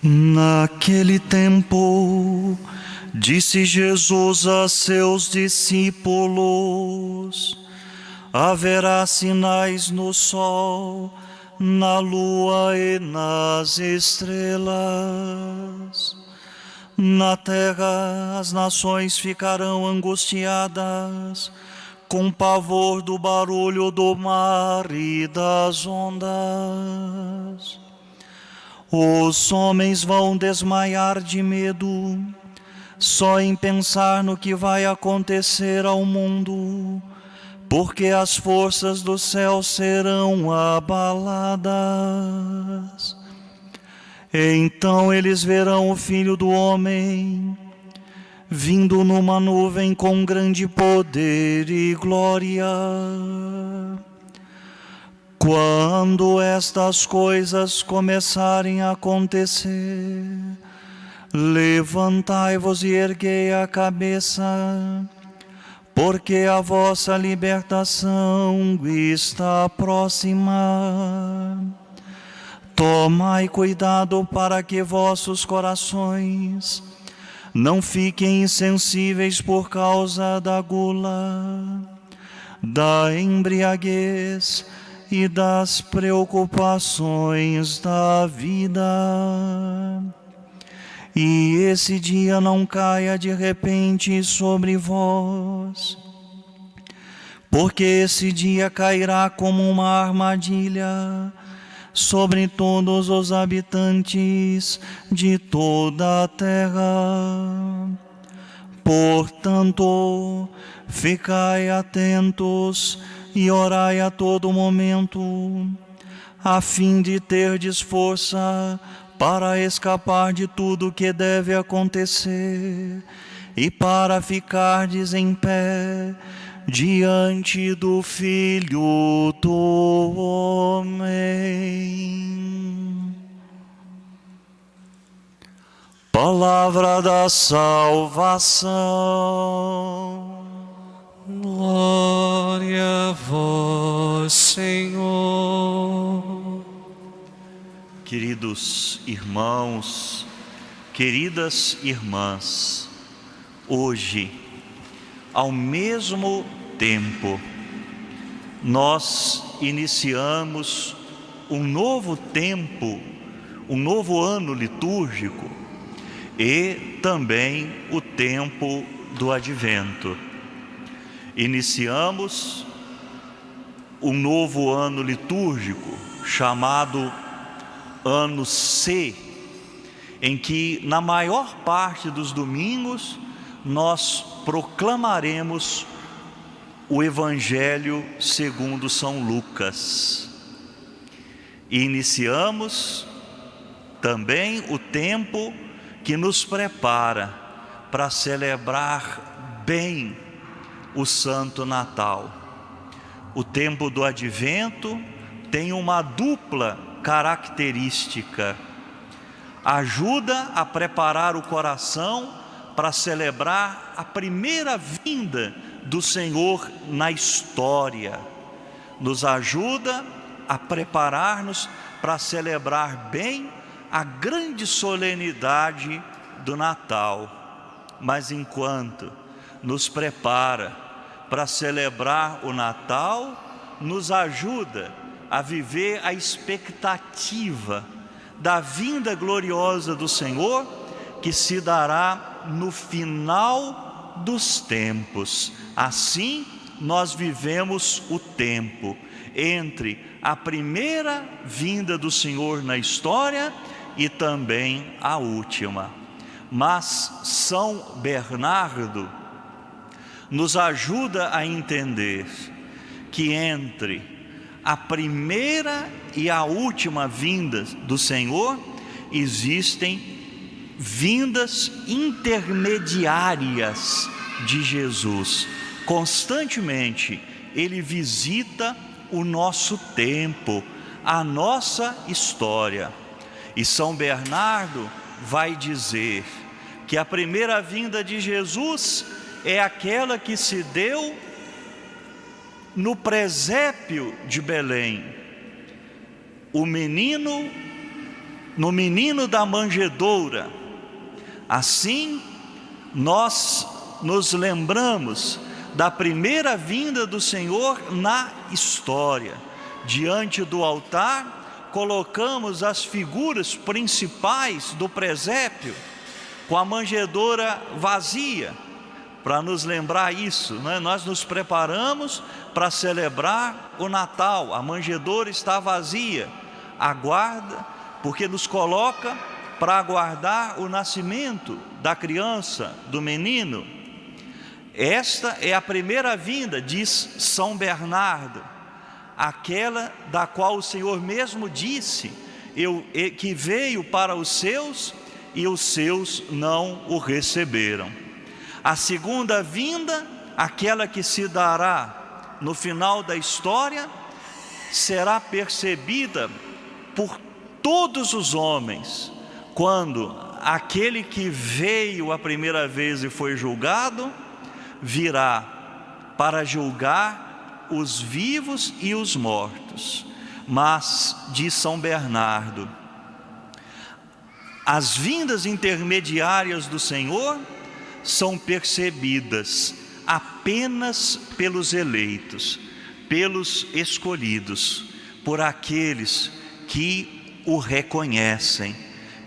Naquele tempo, disse Jesus a seus discípulos: haverá sinais no sol, na lua e nas estrelas. Na terra as nações ficarão angustiadas, com pavor do barulho do mar e das ondas. Os homens vão desmaiar de medo, só em pensar no que vai acontecer ao mundo, porque as forças do céu serão abaladas. Então eles verão o Filho do Homem, vindo numa nuvem com grande poder e glória. Quando estas coisas começarem a acontecer, levantai-vos e erguei a cabeça, porque a vossa libertação está próxima. Tomai cuidado para que vossos corações não fiquem insensíveis por causa da gula, da embriaguez e das preocupações da vida. E esse dia não caia de repente sobre vós, porque esse dia cairá como uma armadilha sobre todos os habitantes de toda a terra. Portanto, ficai atentos e orai a todo momento, a fim de terdes força para escapar de tudo que deve acontecer e para ficardes em pé diante do Filho do Homem. Palavra da salvação. Glória a vós, Senhor. Queridos irmãos, queridas irmãs, hoje, ao mesmo tempo, nós iniciamos um novo tempo, um novo ano litúrgico e também o tempo do Advento. Iniciamos um novo ano litúrgico chamado Ano C, em que na maior parte dos domingos nós proclamaremos o Evangelho segundo São Lucas. E iniciamos também o tempo que nos prepara para celebrar bem o Santo Natal. O tempo do Advento tem uma dupla característica: ajuda a preparar o coração para celebrar a primeira vinda do Senhor na história, nos ajuda a preparar-nos para celebrar bem a grande solenidade do Natal. Mas enquanto nos prepara para celebrar o Natal, nos ajuda a viver a expectativa da vinda gloriosa do Senhor, que se dará no final dos tempos. Assim, nós vivemos o tempo entre a primeira vinda do Senhor na história e também a última. Mas São Bernardo nos ajuda a entender que entre a primeira e a última vinda do Senhor existem vindas intermediárias de Jesus. Constantemente Ele visita o nosso tempo, a nossa história. E São Bernardo vai dizer que a primeira vinda de Jesus é aquela que se deu no presépio de Belém. O menino no menino da manjedoura. Assim, nós nos lembramos da primeira vinda do Senhor na história. Diante do altar, colocamos as figuras principais do presépio, com a manjedoura vazia, para nos lembrar isso, né? Nós nos preparamos para celebrar o Natal, a manjedoura está vazia, aguarda, porque nos coloca para aguardar o nascimento da criança, do menino. Esta é a primeira vinda, diz São Bernardo, aquela da qual o Senhor mesmo disse, que veio para os seus e os seus não o receberam. A segunda vinda, aquela que se dará no final da história, será percebida por todos os homens, quando aquele que veio a primeira vez e foi julgado, virá para julgar os vivos e os mortos. Mas, diz São Bernardo, as vindas intermediárias do Senhor são percebidas apenas pelos eleitos, pelos escolhidos, por aqueles que o reconhecem.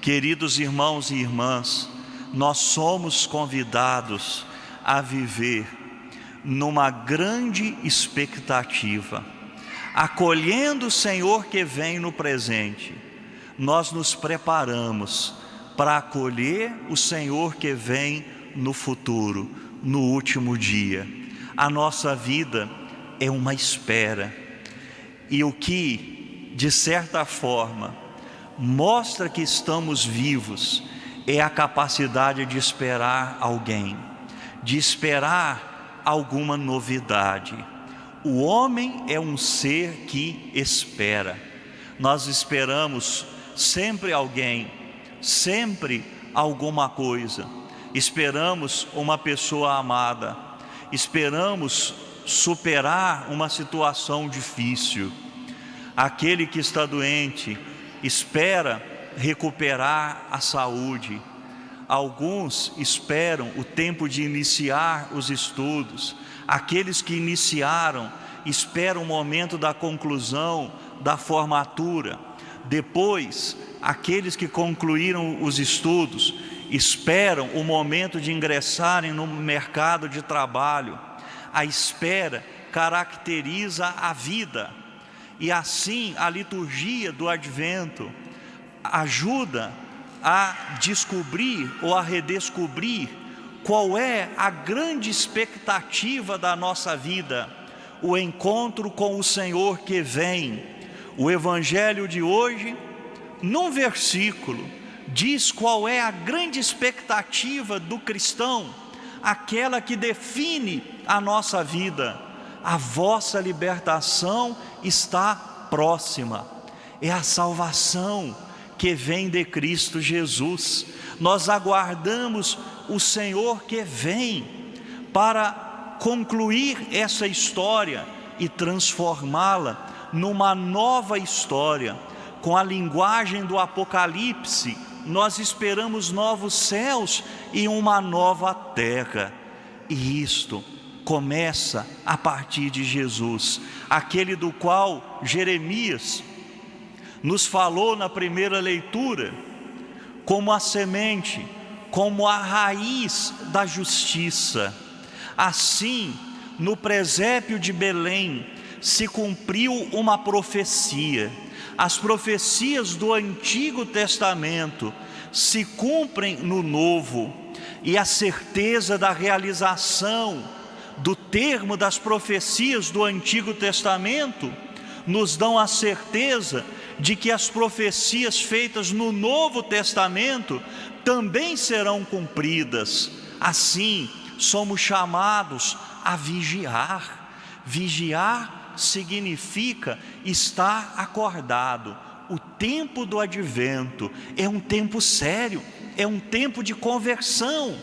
Queridos irmãos e irmãs, nós somos convidados a viver numa grande expectativa, acolhendo o Senhor que vem no presente. Nós nos preparamos para acolher o Senhor que vem no futuro, no último dia. A nossa vida é uma espera, e o que, de certa forma, mostra que estamos vivos é a capacidade de esperar alguém, de esperar alguma novidade. O homem é um ser que espera. Nós esperamos sempre alguém, sempre alguma coisa. Esperamos uma pessoa amada, esperamos superar uma situação difícil. Aquele que está doente espera recuperar a saúde. Alguns esperam o tempo de iniciar os estudos. Aqueles que iniciaram esperam o momento da conclusão, da formatura. Depois, aqueles que concluíram os estudos esperam o momento de ingressarem no mercado de trabalho. A espera caracteriza a vida, e assim a liturgia do Advento ajuda a descobrir ou a redescobrir qual é a grande expectativa da nossa vida: o encontro com o Senhor que vem. O Evangelho de hoje, num versículo, diz qual é a grande expectativa do cristão, aquela que define a nossa vida: a vossa libertação está próxima. É a salvação que vem de Cristo Jesus. Nós aguardamos o Senhor que vem para concluir essa história e transformá-la numa nova história. Com a linguagem do Apocalipse, nós esperamos novos céus e uma nova terra. E isto começa a partir de Jesus, aquele do qual Jeremias nos falou na primeira leitura, como a semente, como a raiz da justiça. Assim, no presépio de Belém, se cumpriu uma profecia. As profecias do Antigo Testamento se cumprem no Novo, e a certeza da realização do termo das profecias do Antigo Testamento nos dão a certeza de que as profecias feitas no Novo Testamento também serão cumpridas. Assim, somos chamados a vigiar. Vigiar significa estar acordado. O tempo do advento é um tempo sério, é um tempo de conversão,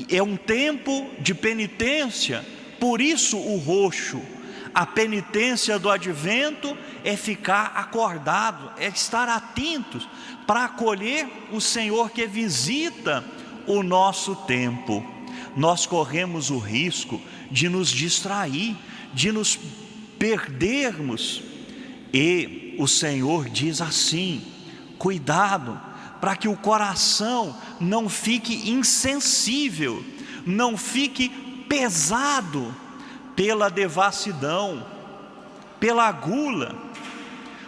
é um tempo de penitência. Por isso o roxo, a penitência do advento é ficar acordado, é estar atentos para acolher o Senhor que visita o nosso tempo. Nós corremos o risco de nos distrair, de nos perdermos. E o Senhor diz assim: cuidado, para que o coração não fique insensível, não fique pesado pela devassidão, pela gula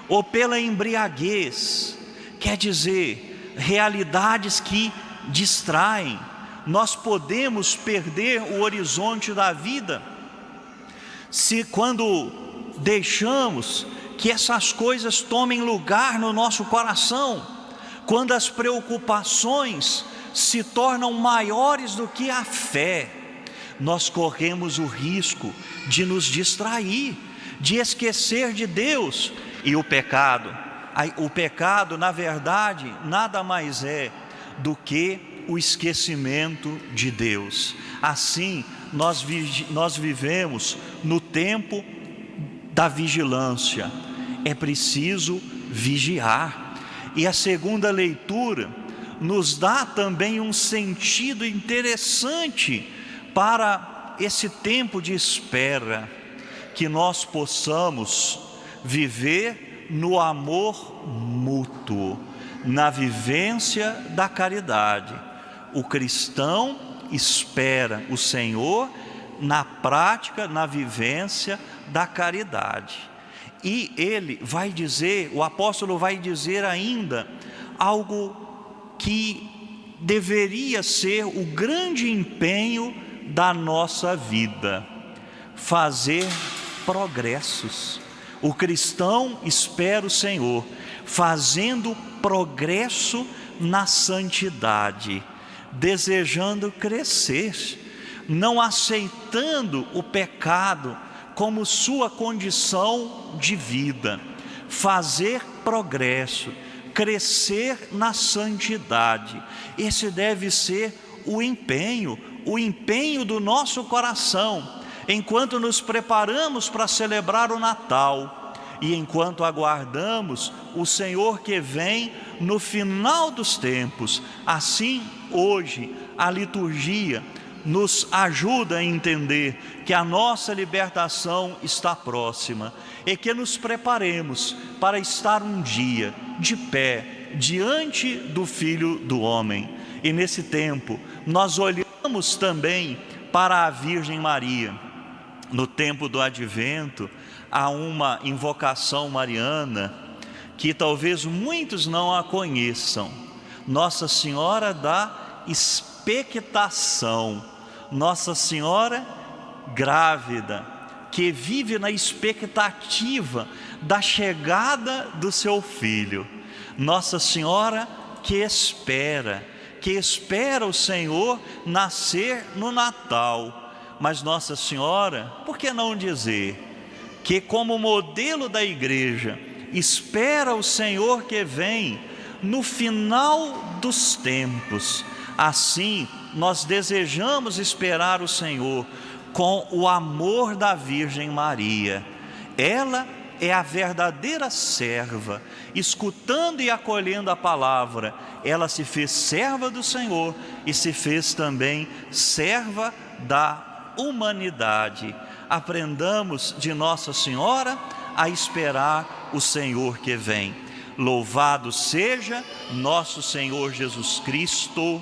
ou pela embriaguez. Quer dizer, realidades que distraem. Nós podemos perder o horizonte da vida se quando deixamos que essas coisas tomem lugar no nosso coração, quando as preocupações se tornam maiores do que a fé. Nós corremos o risco de nos distrair, de esquecer de Deus. E o pecado, na verdade, nada mais é do que o esquecimento de Deus. Assim, nós vivemos no tempo da vigilância. É preciso vigiar. E a segunda leitura nos dá também um sentido interessante para esse tempo de espera, que nós possamos viver no amor mútuo, na vivência da caridade. O cristão espera o Senhor na prática, na vivência da caridade. E ele vai dizer, o apóstolo vai dizer ainda algo que deveria ser o grande empenho da nossa vida: fazer progressos. O cristão espera o Senhor fazendo progresso na santidade, desejando crescer, não aceitando o pecado como sua condição de vida. Fazer progresso, crescer na santidade. Esse deve ser o empenho do nosso coração, enquanto nos preparamos para celebrar o Natal e enquanto aguardamos o Senhor que vem no final dos tempos. Assim, hoje, a liturgia nos ajuda a entender que a nossa libertação está próxima e que nos preparemos para estar um dia de pé diante do Filho do Homem. E nesse tempo, nós olhamos também para a Virgem Maria. No tempo do Advento, há uma invocação mariana que talvez muitos não a conheçam: Nossa Senhora da Expectação. Nossa Senhora grávida, que vive na expectativa da chegada do seu filho. Nossa Senhora que espera o Senhor nascer no Natal. Mas Nossa Senhora, por que não dizer que, como modelo da igreja, espera o Senhor que vem no final dos tempos? Assim, nós desejamos esperar o Senhor com o amor da Virgem Maria. Ela é a verdadeira serva, escutando e acolhendo a palavra. Ela se fez serva do Senhor e se fez também serva da humanidade. Aprendamos de Nossa Senhora a esperar o Senhor que vem. Louvado seja nosso Senhor Jesus Cristo.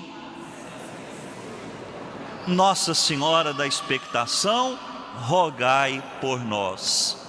Nossa Senhora da Expectação, rogai por nós.